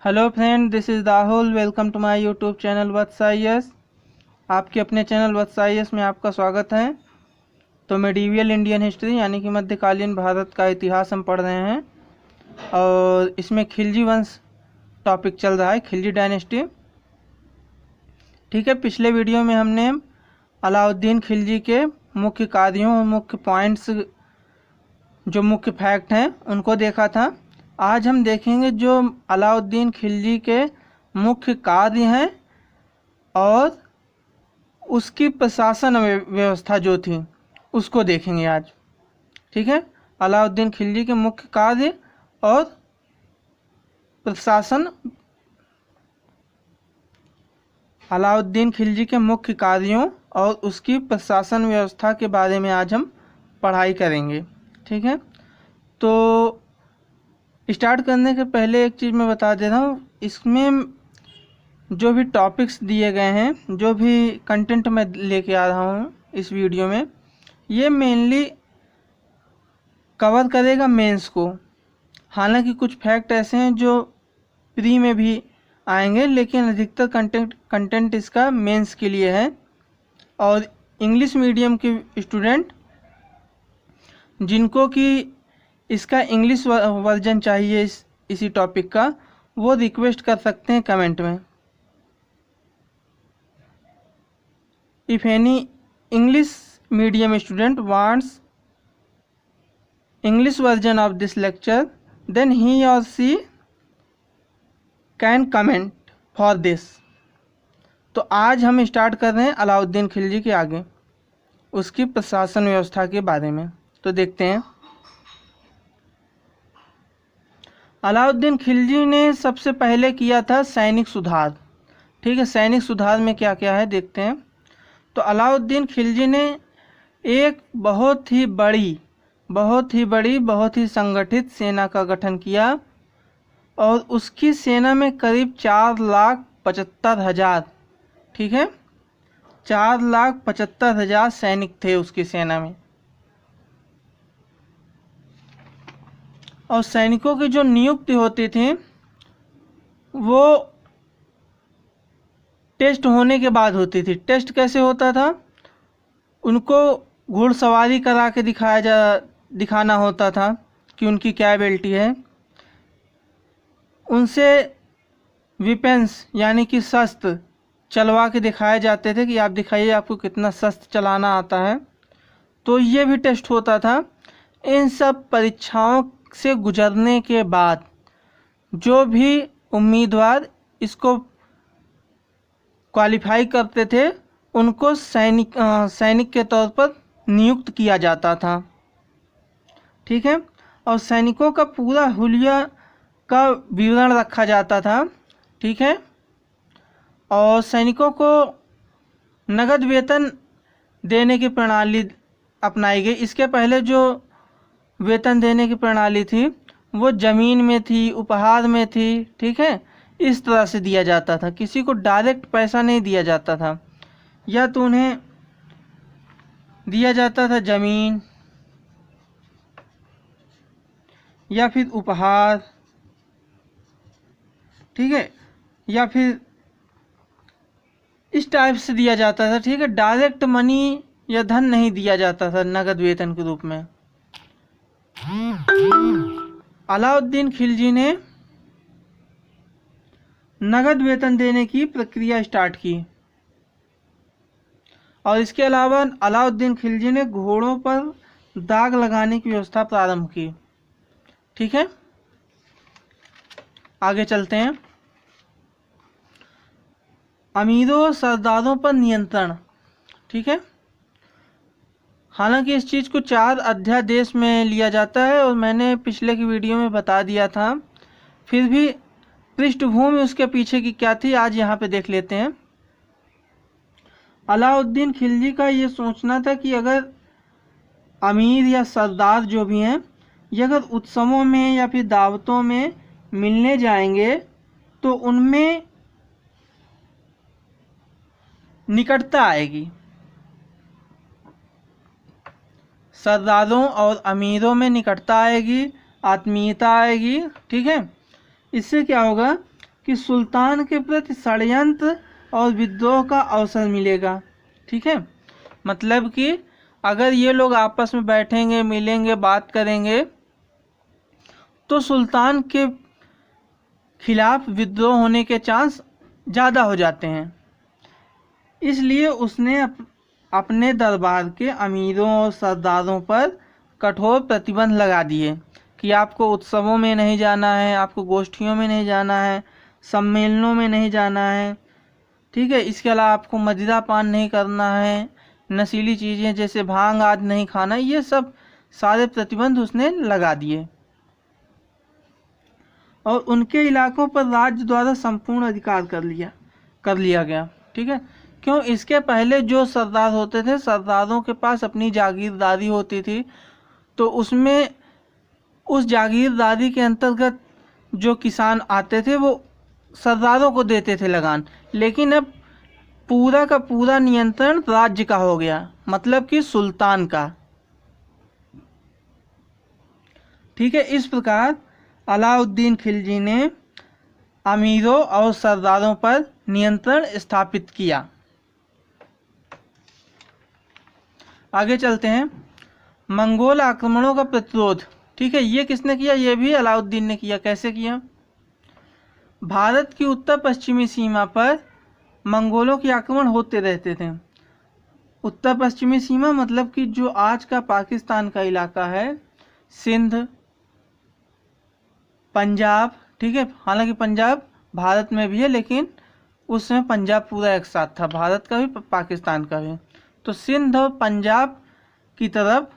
Hello friend, this is Rahul. Welcome to my YouTube channel Vats. आपके अपने channel वत्स में आपका स्वागत है। तो मेडिवियल इंडियन हिस्ट्री यानी कि मध्यकालीन भारत का इतिहास हम पढ़ रहे हैं और इसमें खिलजी वंश टॉपिक चल रहा है, खिलजी डायनेस्टी। ठीक है, पिछले वीडियो में हमने अलाउद्दीन खिलजी के मुख्य कार्यों और मुख्य पॉइंट्स, जो मुख्य फैक्ट हैं, उनको देखा था। आज हम देखेंगे जो अलाउद्दीन खिलजी के मुख्य कार्य हैं और उसकी प्रशासन व्यवस्था जो थी उसको देखेंगे आज। ठीक है, अलाउद्दीन खिलजी के मुख्य कार्य और प्रशासन, अलाउद्दीन खिलजी के मुख्य कार्यों और उसकी प्रशासन व्यवस्था के बारे में आज हम पढ़ाई करेंगे। ठीक है, तो स्टार्ट करने के पहले एक चीज़ मैं बता दे रहा हूँ, इसमें जो भी टॉपिक्स दिए गए हैं, जो भी कंटेंट मैं लेके आ रहा हूँ इस वीडियो में, ये मेनली कवर करेगा मेंस को। हालांकि कुछ फैक्ट ऐसे हैं जो प्री में भी आएंगे, लेकिन अधिकतर कंटेंट इसका मेंस के लिए है। और इंग्लिश मीडियम के स्टूडेंट जिनको कि इसका इंग्लिश वर्जन चाहिए इसी टॉपिक का, वो रिक्वेस्ट कर सकते हैं कमेंट में। If any English medium student wants English version of this lecture, then he or she can comment for this. तो आज हम स्टार्ट कर रहे हैं अलाउद्दीन खिलजी के आगे उसकी प्रशासन व्यवस्था के बारे में। तो देखते हैं, अलाउद्दीन खिलजी ने सबसे पहले किया था सैनिक सुधार। ठीक है, सैनिक सुधार में क्या क्या है देखते हैं। तो अलाउद्दीन खिलजी ने एक बहुत ही बड़ी संगठित सेना का गठन किया और उसकी सेना में करीब 4,75,000, ठीक है, 4,75,000 सैनिक थे उसकी सेना में। और सैनिकों की जो नियुक्ति होती थी वो टेस्ट होने के बाद होती थी। टेस्ट कैसे होता था? उनको घुड़सवारी करा के दिखाना होता था कि उनकी क्या एबिलिटी है। उनसे वेपन्स यानी कि शस्त्र चलवा के दिखाए जाते थे कि आप दिखाइए आपको कितना शस्त्र चलाना आता है। तो ये भी टेस्ट होता था। इन सब परीक्षाओं से गुजरने के बाद जो भी उम्मीदवार इसको क्वालिफाई करते थे उनको सैनिक के तौर पर नियुक्त किया जाता था। ठीक है, और सैनिकों का पूरा हुलिया का विवरण रखा जाता था। ठीक है, और सैनिकों को नगद वेतन देने की प्रणाली अपनाई गई। इसके पहले जो वेतन देने की प्रणाली थी वो ज़मीन में थी, उपहार में थी। ठीक है, इस तरह से दिया जाता था, किसी को डायरेक्ट पैसा नहीं दिया जाता था। या तो उन्हें दिया जाता था ज़मीन या फिर उपहार, ठीक है, या फिर इस टाइप से दिया जाता था। ठीक है, डायरेक्ट मनी या धन नहीं दिया जाता था नगद वेतन के रूप में। अलाउद्दीन खिलजी ने नगद वेतन देने की प्रक्रिया स्टार्ट की और इसके अलावा अलाउद्दीन खिलजी ने घोड़ों पर दाग लगाने की व्यवस्था प्रारंभ की। ठीक है, आगे चलते हैं। अमीरों सरदारों पर नियंत्रण। ठीक है, हालांकि इस चीज़ को 4 अध्यादेश में लिया जाता है और मैंने पिछले की वीडियो में बता दिया था। फिर भी पृष्ठभूमि उसके पीछे की क्या थी आज यहाँ पे देख लेते हैं। अलाउद्दीन खिलजी का ये सोचना था कि अगर अमीर या सरदार जो भी हैं, ये अगर उत्सवों में या फिर दावतों में मिलने जाएंगे तो उनमें निकटता आएगी, सरदारों और अमीरों में निकटता आएगी, आत्मीयता आएगी। ठीक है, इससे क्या होगा कि सुल्तान के प्रति षड्यंत्र और विद्रोह का अवसर मिलेगा। ठीक है, मतलब कि अगर ये लोग आपस में बैठेंगे, मिलेंगे, बात करेंगे तो सुल्तान के खिलाफ विद्रोह होने के चांस ज़्यादा हो जाते हैं। इसलिए उसने अपने दरबार के अमीरों और सरदारों पर कठोर प्रतिबंध लगा दिए कि आपको उत्सवों में नहीं जाना है, आपको गोष्ठियों में नहीं जाना है, सम्मेलनों में नहीं जाना है। ठीक है, इसके अलावा आपको मदिरा पान नहीं करना है, नशीली चीज़ें जैसे भांग आदि नहीं खाना। ये सब सारे प्रतिबंध उसने लगा दिए और उनके इलाकों पर राज्य द्वारा संपूर्ण अधिकार कर लिया गया। ठीक है, क्यों? इसके पहले जो सरदार होते थे, सरदारों के पास अपनी जागीरदारी होती थी, तो उसमें उस जागीरदारी के अंतर्गत जो किसान आते थे वो सरदारों को देते थे लगान। लेकिन अब पूरा का पूरा नियंत्रण राज्य का हो गया, मतलब कि सुल्तान का। ठीक है, इस प्रकार अलाउद्दीन खिलजी ने अमीरों और सरदारों पर नियंत्रण स्थापित किया। आगे चलते हैं, मंगोल आक्रमणों का प्रतिरोध। ठीक है, ये किसने किया? ये भी अलाउद्दीन ने किया। कैसे किया? भारत की उत्तर पश्चिमी सीमा पर मंगोलों के आक्रमण होते रहते थे। उत्तर पश्चिमी सीमा मतलब कि जो आज का पाकिस्तान का इलाका है, सिंध, पंजाब। ठीक है, हालांकि पंजाब भारत में भी है, लेकिन उस समय पंजाब पूरा एक साथ था, भारत का भी पाकिस्तान का भी। तो सिंध और पंजाब की तरफ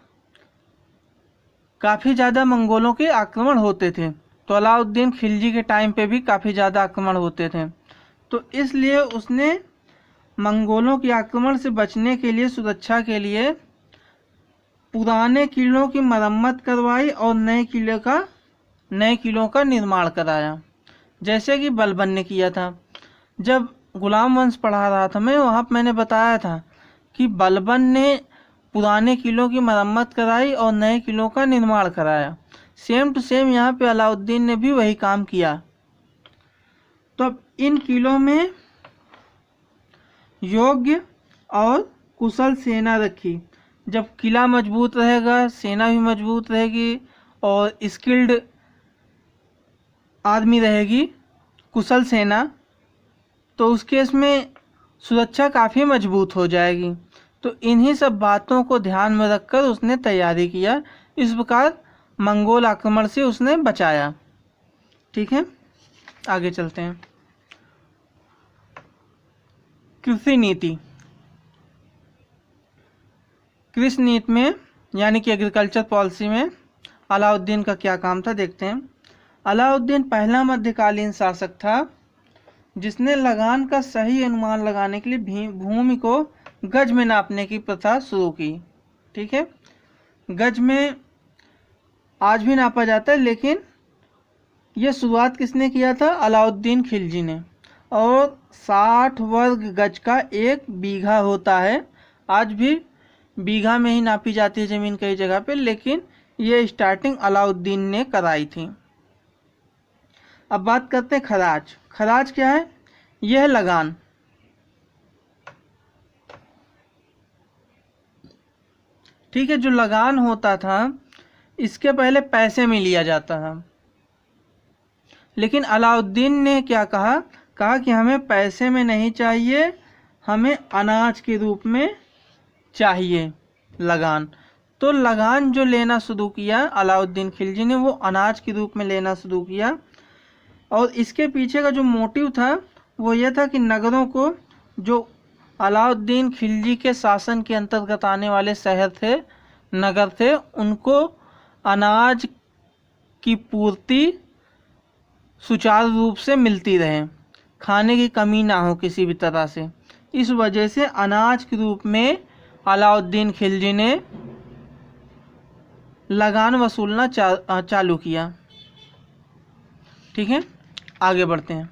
काफ़ी ज़्यादा मंगोलों के आक्रमण होते थे। तो अलाउद्दीन खिलजी के टाइम पे भी काफ़ी ज़्यादा आक्रमण होते थे। तो इसलिए उसने मंगोलों के आक्रमण से बचने के लिए, सुरक्षा के लिए पुराने किलों की मरम्मत करवाई और नए किलों का निर्माण कराया, जैसे कि बलबन ने किया था। जब गुलाम वंश पढ़ा रहा था मैं, वहाँ मैंने बताया था कि बलबन ने पुराने किलों की मरम्मत कराई और नए किलों का निर्माण कराया। सेम टू सेम यहाँ पे अलाउद्दीन ने भी वही काम किया। तो अब इन किलों में योग्य और कुशल सेना रखी। जब किला मजबूत रहेगा, सेना भी मजबूत रहेगी और स्किल्ड आदमी रहेगी, कुशल सेना, तो उस केस में सुरक्षा काफ़ी मजबूत हो जाएगी। तो इन्हीं सब बातों को ध्यान में रखकर उसने तैयारी किया। इस प्रकार मंगोल आक्रमण से उसने बचाया। ठीक है, आगे चलते हैं। कृषि नीति। कृषि नीति में यानी कि एग्रीकल्चर पॉलिसी में अलाउद्दीन का क्या काम था, देखते हैं। अलाउद्दीन पहला मध्यकालीन शासक था जिसने लगान का सही अनुमान लगाने के लिए भूमि को गज में नापने की प्रथा शुरू की। ठीक है, गज में आज भी नापा जाता है, लेकिन ये शुरुआत किसने किया था? अलाउद्दीन खिलजी ने। और 60 वर्ग गज का 1 बीघा होता है। आज भी बीघा में ही नापी जाती है ज़मीन कई जगह पे, लेकिन ये स्टार्टिंग अलाउद्दीन ने कराई थी। अब बात करते हैं खराज। खराज क्या है? यह है लगान। ठीक है, जो लगान होता था इसके पहले पैसे में लिया जाता था, लेकिन अलाउद्दीन ने क्या कहा कि हमें पैसे में नहीं चाहिए, हमें अनाज के रूप में चाहिए लगान। तो लगान जो लेना शुरू किया अलाउद्दीन खिलजी ने, वो अनाज के रूप में लेना शुरू किया। और इसके पीछे का जो मोटिव था वो ये था कि नगरों को, जो अलाउद्दीन खिलजी के शासन के अंतर्गत आने वाले शहर थे, नगर थे, उनको अनाज की पूर्ति सुचारू रूप से मिलती रहे, खाने की कमी ना हो किसी भी तरह से। इस वजह से अनाज के रूप में अलाउद्दीन खिलजी ने लगान वसूलना चालू किया। ठीक है, आगे बढ़ते हैं।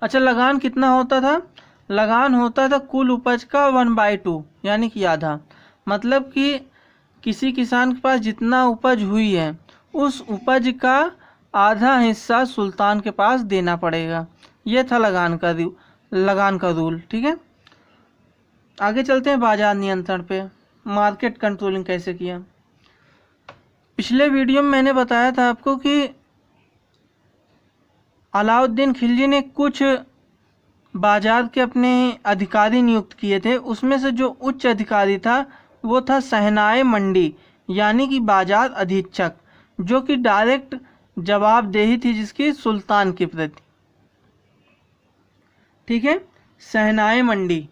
अच्छा, लगान कितना होता था? लगान होता था कुल उपज का 1/2 यानी कि आधा। मतलब कि किसी किसान के पास जितना उपज हुई है उस उपज का आधा हिस्सा सुल्तान के पास देना पड़ेगा। ये था लगान का रूल। ठीक है, आगे चलते हैं बाजार नियंत्रण पे। मार्केट कंट्रोलिंग कैसे किया। पिछले वीडियो में मैंने बताया था आपको कि अलाउद्दीन खिलजी ने कुछ बाजार के अपने अधिकारी नियुक्त किए थे। उसमें से जो उच्च अधिकारी था वो था सहनाए मंडी, यानी कि बाजार अधीक्षक, जो कि डायरेक्ट जवाबदेही थी जिसकी सुल्तान के प्रति। ठीक है, सहनाए मंडी।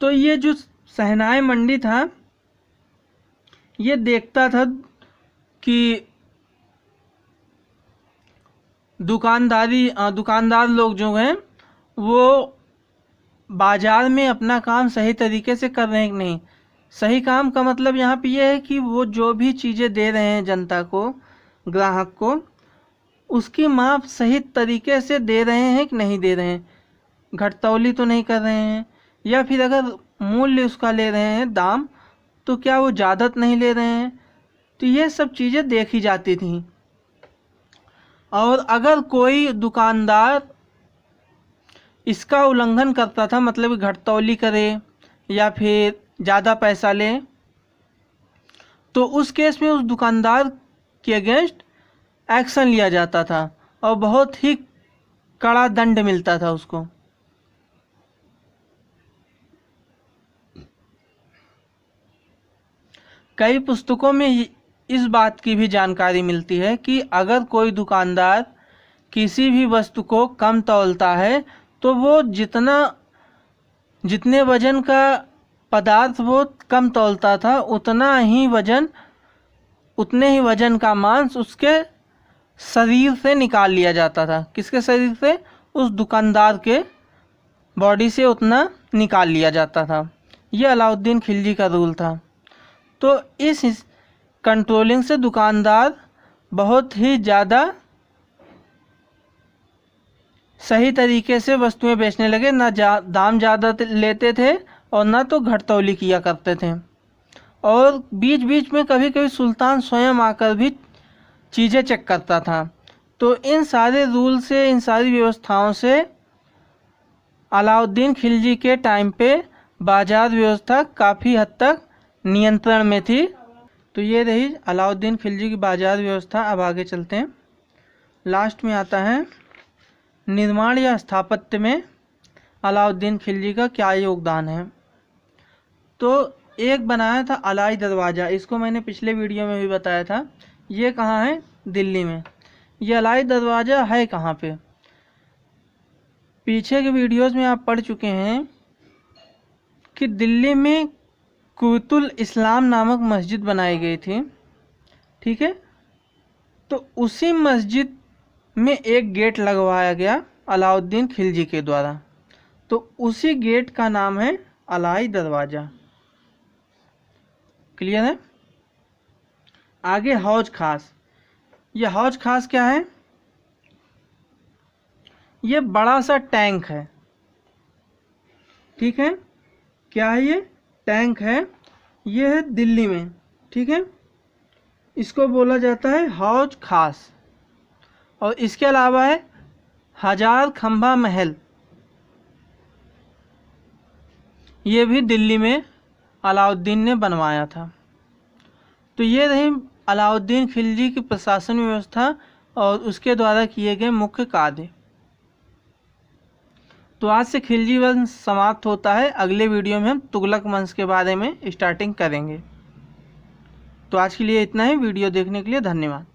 तो ये जो सहनाए मंडी था ये देखता था कि दुकानदार लोग जो हैं वो बाजार में अपना काम सही तरीके से कर रहे हैं कि नहीं। सही काम का मतलब यहाँ पे ये है कि वो जो भी चीज़ें दे रहे हैं जनता को, ग्राहक को, उसकी माप सही तरीके से दे रहे हैं कि नहीं दे रहे हैं, घटतौली तो नहीं कर रहे हैं, या फिर अगर मूल्य उसका ले रहे हैं दाम तो क्या वो ज़्यादा नहीं ले रहे हैं। तो ये सब चीज़ें देखी जाती थी। और अगर कोई दुकानदार इसका उल्लंघन करता था, मतलब घटतौली करे या फिर ज़्यादा पैसा ले, तो उस केस में उस दुकानदार के अगेंस्ट एक्शन लिया जाता था और बहुत ही कड़ा दंड मिलता था उसको। कई पुस्तकों में इस बात की भी जानकारी मिलती है कि अगर कोई दुकानदार किसी भी वस्तु को कम तौलता है तो वो जितने वजन का पदार्थ वो कम तौलता था उतने ही वजन का मांस उसके शरीर से निकाल लिया जाता था। किसके शरीर से? उस दुकानदार के बॉडी से उतना निकाल लिया जाता था। ये अलाउद्दीन खिलजी का रूल था। तो इस कंट्रोलिंग से दुकानदार बहुत ही ज़्यादा सही तरीके से वस्तुएं बेचने लगे, ना दाम ज़्यादा लेते थे और ना तो घटतौली किया करते थे। और बीच बीच में कभी कभी सुल्तान स्वयं आकर भी चीज़ें चेक करता था। तो इन सारे रूल से, इन सारी व्यवस्थाओं से अलाउद्दीन खिलजी के टाइम पे बाजार व्यवस्था काफ़ी हद तक नियंत्रण में थी। तो ये रही अलाउद्दीन खिलजी की बाजार व्यवस्था। अब आगे चलते हैं। लास्ट में आता है निर्माण या स्थापत्य में अलाउद्दीन खिलजी का क्या योगदान है। तो एक बनाया था अलाई दरवाज़ा, इसको मैंने पिछले वीडियो में भी बताया था। ये कहाँ है? दिल्ली में। ये अलाई दरवाज़ा है कहाँ पे? पीछे के वीडियोस में आप पढ़ चुके हैं कि दिल्ली में कुतुल इस्लाम नामक मस्जिद बनाई गई थी। ठीक है, तो उसी मस्जिद में एक गेट लगवाया गया अलाउद्दीन खिलजी के द्वारा। तो उसी गेट का नाम है अलाई दरवाज़ा। क्लियर है? आगे हौज खास। ये हौज खास क्या है? ये बड़ा सा टैंक है। ठीक है, क्या है ये? टैंक है। ये है दिल्ली में। ठीक है, इसको बोला जाता है हौज खास। और इसके अलावा है हजार खंबा महल, ये भी दिल्ली में अलाउद्दीन ने बनवाया था। तो ये रही अलाउद्दीन खिलजी की प्रशासन व्यवस्था और उसके द्वारा किए गए मुख्य कार्य। तो आज से खिलजी वंश समाप्त होता है। अगले वीडियो में हम तुगलक वंश के बारे में स्टार्टिंग करेंगे। तो आज के लिए इतना ही। वीडियो देखने के लिए धन्यवाद।